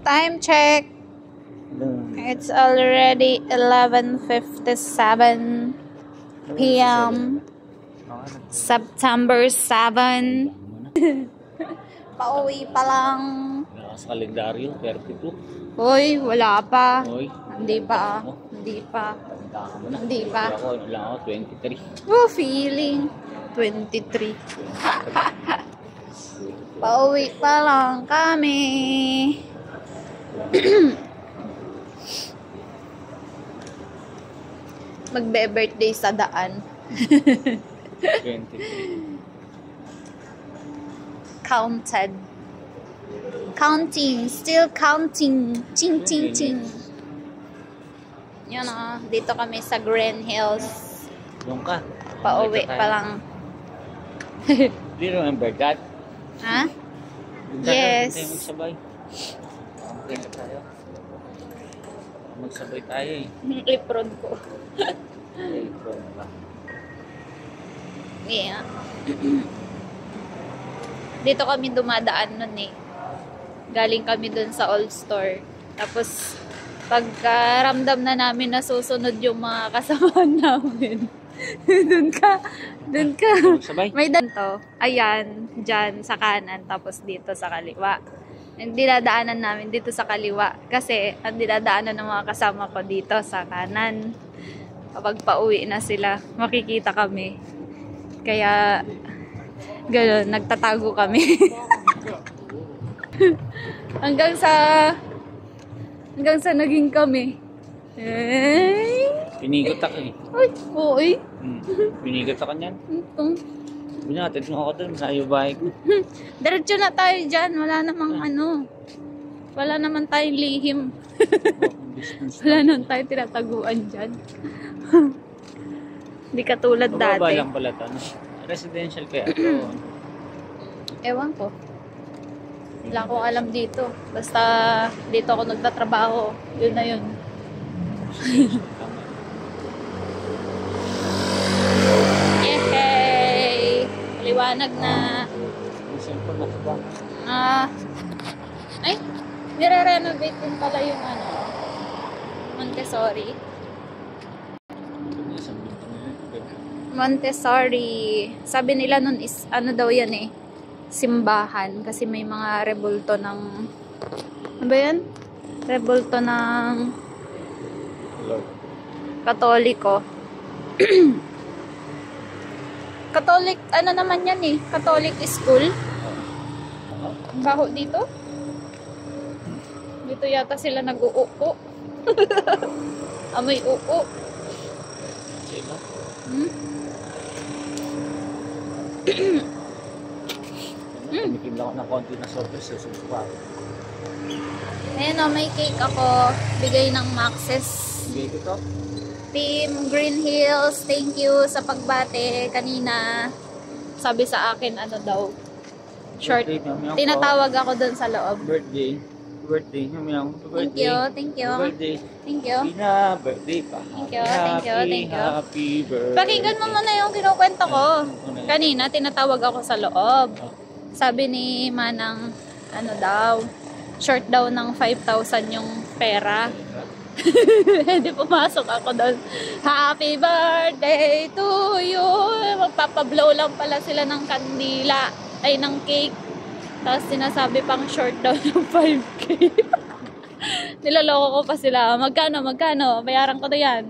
Time check. It's already 11:57 p.m. September 7. Pauwi pa lang. Sa kalendaryo, 32. Hoy, wala pa. Hoy. Hindi pa. Hindi pa. Hindi pa. Ako, lang ako, 23. Oh, feeling 23. Pauwi pa lang kami. Magbe-birthday sa daan. 23. Counted. Counting. Still counting. Ching, ching, ching. Yun o. Dito kami sa Green Hills. Doon ka. Pauwi pa lang. Do you remember that? Ha? Yes. Tayo magsabay. Okay na tayo. Magsabay tayo eh. Lipron ko. Okay, ikaw na ba? Yeah. Dito kami dumadaan nun eh. Galing kami dun sa Old Store. Tapos, pagkaramdam na namin na susunod yung mga kasamahan namin. Dun ka. Magsabay? May to. Ayan, dyan sa kanan. Tapos dito sa kaliwa. Ang dinadaanan namin dito sa kaliwa. Kasi, ang dinadaanan ng mga kasama ko dito sa kanan. Kapag pauwi na sila, makikita kami. Kaya, gano'n, nagtatago kami. hanggang sa naging kami. Pinigot ako eh. Ay, oo eh. Pinigot ako niyan. Binatid mo ako dun sa iyo bahay ko. Diretso na tayo dyan. Wala namang wala naman tayong lihim. Wala naman tayong tinataguan dyan. Hindi katulad dati. Mababa lang pala ito. Residential kaya ito. Ewan ko. Wala akong alam dito. Basta dito ako nagtatrabaho. Yun na yun. Yehey! Liwanag na. Ay, nire-renovate din pala yung Montessori. Montessori. Sabi nila nun is, daw yan eh, simbahan. Kasi may mga rebulto ng, ano ba yan? Rebulto ng Katoliko. Catholic, naman yan eh, Catholic school. Baho dito. Dito yata sila nag-uupo. Amoy upo. Tumikim lang ako ng konti na sopas sa supa. Ayan o, may cake ako. Bigay ng Maxis. Bigay ko to? Team Green Hills, thank you sa pagbate kanina. Sabi sa akin, daw. Short. Tinatawag ako dun sa loob. Birthday. Thank you. Birthday. Thank you. Ina, birthday pa. Thank you. Happy birthday. Pakinggan mo muna yung kinukwento ko. Kanina, tinatawag ako sa loob. Sabi ni Manang, daw, short daw ng 5,000 yung pera. Hindi pumasok ako doon. Happy birthday to you. Magpapablow lang pala sila ng kandila. Ay, ng cake. Tapos sinasabi pang short daw ng 5K. Nilaloko ko pa sila. Magkano? Bayaran ko na yan.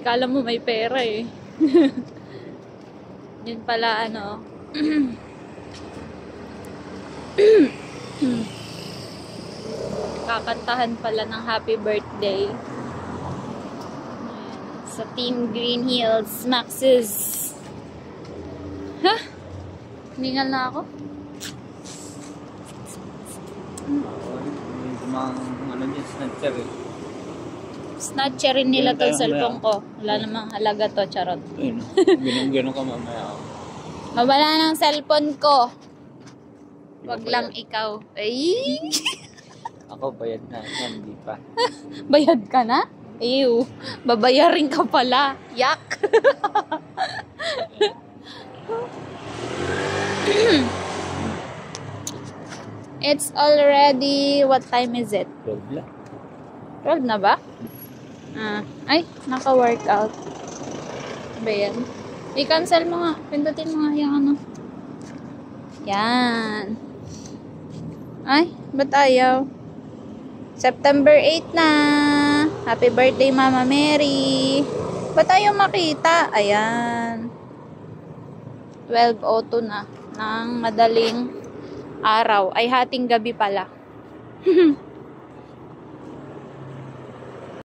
Kala mo may pera eh. Yun pala, kakantahan pala ng happy birthday. Sa Team Green Hills, Maxis. Ha? Hiningal na ako? Snatcher eh. Snatcherin nila to cellphone ko. Wala namang halaga to, charot. Ganun ka mamaya. Mawala ng cellphone ko. Wag lang ikaw. Ay! Ako bayad na. Hindi pa. Bayad ka na? Ew. Babayarin ka pala. Yak! It's already, what time is it? 12 lang. 12 na ba? Ay, naka-workout. Ba yan? I-cancel mo nga. Pindutin mo nga yung ano. Yan. Ay, ba't ayaw? September 8 na. Happy birthday, Mama Mary. Ba't ayaw makita? Ayan. 12:02 na. Ng madaling araw. Ay, hating gabi pala.